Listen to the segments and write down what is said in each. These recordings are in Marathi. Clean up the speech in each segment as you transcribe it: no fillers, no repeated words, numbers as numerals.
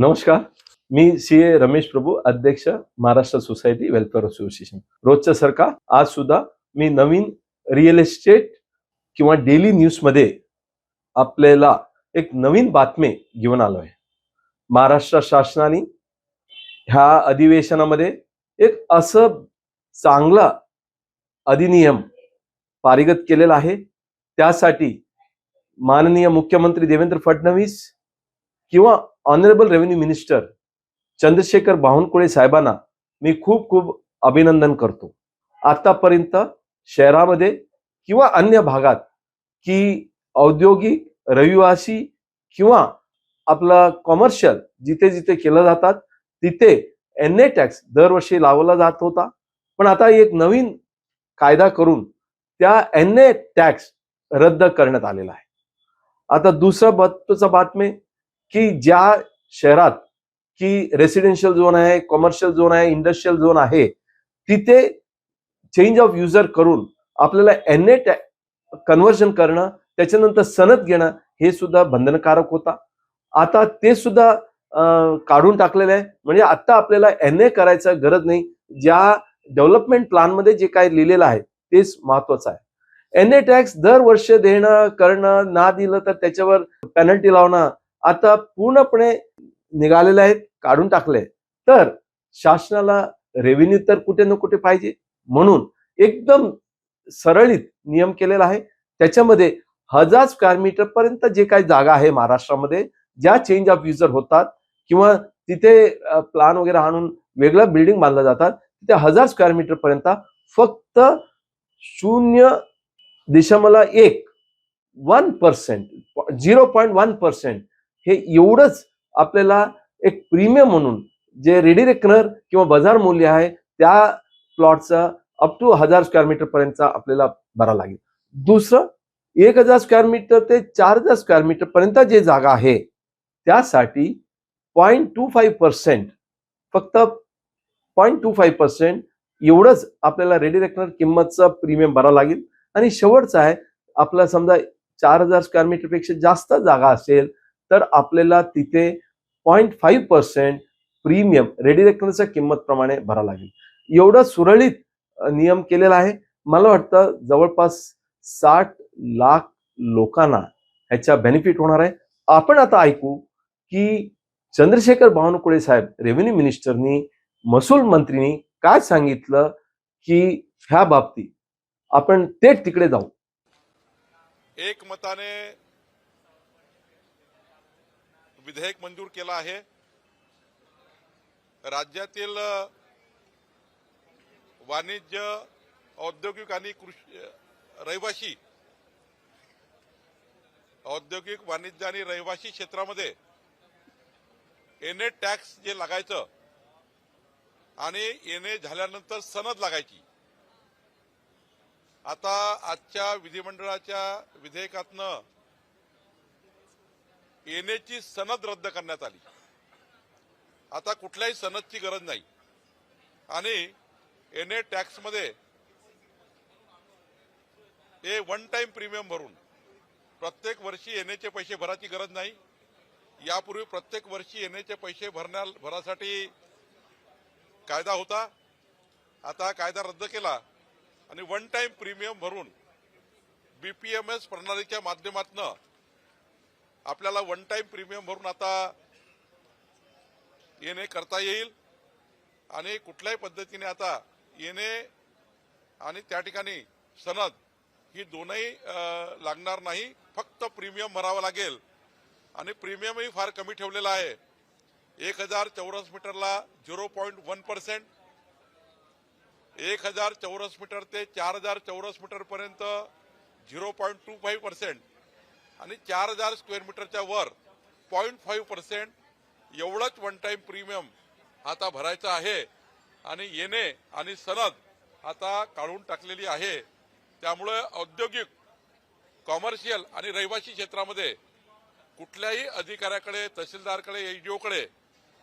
नमस्कार. मी सी.ए. रमेश प्रभू, अध्यक्ष महाराष्ट्र सोसायटी वेलफेअर असोसिएशन. रोजच्या सारखा आज सुद्धा मी नवीन रिअल एस्टेट किंवा डेली न्यूज मध्ये आपल्याला एक नवीन बातमी घेऊन आलो आहे. महाराष्ट्र शासनाने ह्या अधिवेशनामध्ये एक असं चांगला अधिनियम पारित केलेला आहे. त्यासाठी माननीय मुख्यमंत्री देवेंद्र फडणवीस किंवा honourable revenue minister Chandrashekhar Bawankule साहेबांना मी खूप खूप अभिनंदन करतो. आतापर्यंत शहरामध्ये किंवा अन्य भागात की औद्योगिक रहिवासी किंवा आपला कॉमर्शियल जिथे जिथे केलं जातात तिथे एनए टॅक्स दरवर्षी लावला जात होता. पण आता एक नवीन कायदा करून त्या एनए टॅक्स रद्द करण्यात आलेला आहे. आता दुसरा महत्त्वाचा बातमी की ज्या शहरात की रेसिडेन्शियल झोन आहे, कॉमर्शियल झोन आहे, इंडस्ट्रियल झोन आहे, तिथे चेंज ऑफ युजर करून आपल्याला एनए कन्व्हर्जन करणं, त्याच्यानंतर सनद घेणं हे सुद्धा बंधनकारक होता. आता ते सुद्धा काढून टाकलेलं आहे. म्हणजे आता आपल्याला एनए करायचं गरज नाही. ज्या डेव्हलपमेंट प्लॅन मध्ये जे काय लिहिलेलं आहे तेच महत्वाचं आहे. एनए टॅक्स दरवर्षी देणं करणं, ना दिलं तर त्याच्यावर पेनल्टी लावणं आता पूर्णपणे निघालेले आहेत, काढून टाकले. तर शासनाला रेव्हेन्यू तर कुठे ना कुठे पाहिजे, म्हणून एकदम सरळीत नियम केलेला आहे. त्याच्यामध्ये 1000 स्क्वेअर मीटर पर्यंत जे काही जागा आहे महाराष्ट्रामध्ये ज्या चेंज ऑफ युजर होतात किंवा तिथे प्लान वगैरे आणून वेगळं बिल्डिंग बांधलं जातात, तिथे 1000 स्क्वेअर मीटर पर्यंत फक्त 0.1% हे एवढंच आपल्याला एक प्रीमियम म्हणून जे रेडी रेकनर किंवा बाजार मूल्य आहे त्या प्लॉटचा अप टू 1000 स्क्वेअर मीटर पर्यंत आपल्याला भरा लागेल. दुसरं 1000 स्क्वेअर मीटर ते 4000 स्क्वेअर मीटर पर्यंत जे जागा आहे त्यासाठी 0.25% फक्त 0.25% एवढंच आपल्याला रेडी रेकनर किंमतचा प्रीमियम भरा लागेल. आणि शेवटचा आहे आपला समजा 4000 स्क्वेअर मीटर पेक्षा जास्त जागा असेल तर आपल्याला तिथे 0.5% प्रीमियम रेडी रेकनरच्या किंमत प्रमाणे भरा लागेल. एवढं सुरळीत नियम केलेला आहे. मला वाटतं जवळपास 60 लाख लोकांना ह्याचा बेनिफिट होणार आहे. आपण आता ऐकू की चंद्रशेखर बावनकुळे साहेब रेव्हेन्यू मिनिस्टरनी महसूल मंत्रीनी काय सांगितलं की ह्या बाबतीत आपण थेट तिकडे जाऊ. एकमताने विधेयक मंजूर केला आहे. राज्यातील वाणिज्य, औद्योगिक आणि कृषी रहिवासी औद्योगिक, वाणिज्य आणि रहिवासी क्षेत्रामध्ये एनए टॅक्स जे लागायचं आणि एनए झाल्यानंतर सनद लागायची, आता आजच्या विधिमंडळाच्या विधेयकातनं एनएची सनद रद्द करण्यात आली. आता कुठल्याही सनदची गरज नाही आणि एनए टॅक्स मध्ये हे वन टाइम प्रीमियम भरून प्रत्येक वर्षी एनएचे पैसे भरायची गरज नाही. यापूर्वी प्रत्येक वर्षी एनएचे पैसे भरासाठी कायदा होता. आता कायदा रद्द केला आणि वन टाइम प्रीमियम भरून बीपीएमएस प्रणालीच्या माध्यमातून आपल्याला वन टाइम प्रीमियम भरून आता एनए करता येईल. आणि कुठल्याही पद्धतीने आता एनए आणि त्या ठिकाणी सनद ही दोनही लागणार नाही. फक्त प्रीमियम भरावा लागेल आणि प्रीमियमही फार कमी ठेवलेला आहे. 1000 चौरस मीटरला 0.1%, 1000 चौरस मीटर ते 4000 चौरस मीटर पर्यंत 0.25% आणि 4000 स्क्वेअर मीटरच्या वर 0.5% एवढंच वन टाइम प्रीमियम आता भरायचं आहे. आणि एनए आणि सनद आता काढून टाकलेली आहे. त्यामुळे औद्योगिक, कॉमर्शियल आणि रहिवासी क्षेत्रामध्ये कुठल्याही अधिकाऱ्याकडे, तहसीलदारकडे, एसडीओकडे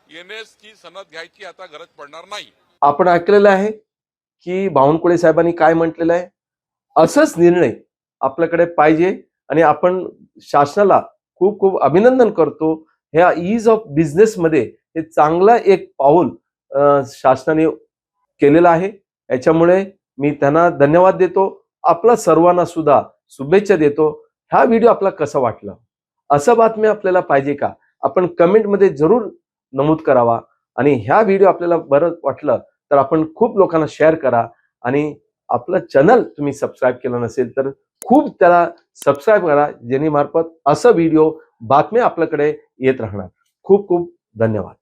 एनएची सनद घ्यायची आता गरज पडणार नाही. आपण ऐकलेलं आहे की बावनकुळे साहेबांनी काय म्हटलेलं आहे. असंच निर्णय आपल्याकडे पाहिजे आणि आपण शासनाला खूप खूप अभिनंदन करतो ह्या ईज ऑफ बिझनेस मध्ये हे चांगला एक पाऊल शासनाने केलेलं आहे. याच्यामुळे मी त्यांना धन्यवाद देतो. आपला सर्वांना सुद्धा शुभेच्छा देतो. हा व्हिडिओ आपला कसा वाटला, असं बातमी आपल्याला पाहिजे का, आपण कमेंटमध्ये जरूर नमूद करावा. आणि ह्या व्हिडिओ आपल्याला बरं वाटलं तर आपण खूप लोकांना शेअर करा. आणि आपलं चॅनल तुम्ही सबस्क्राईब केलं नसेल तर खूप त्याला सबस्क्राईब करा, जेणे मार्फत असं व्हिडिओ बातम्या आपल्याकडे येत राहणार. खूप खूप धन्यवाद.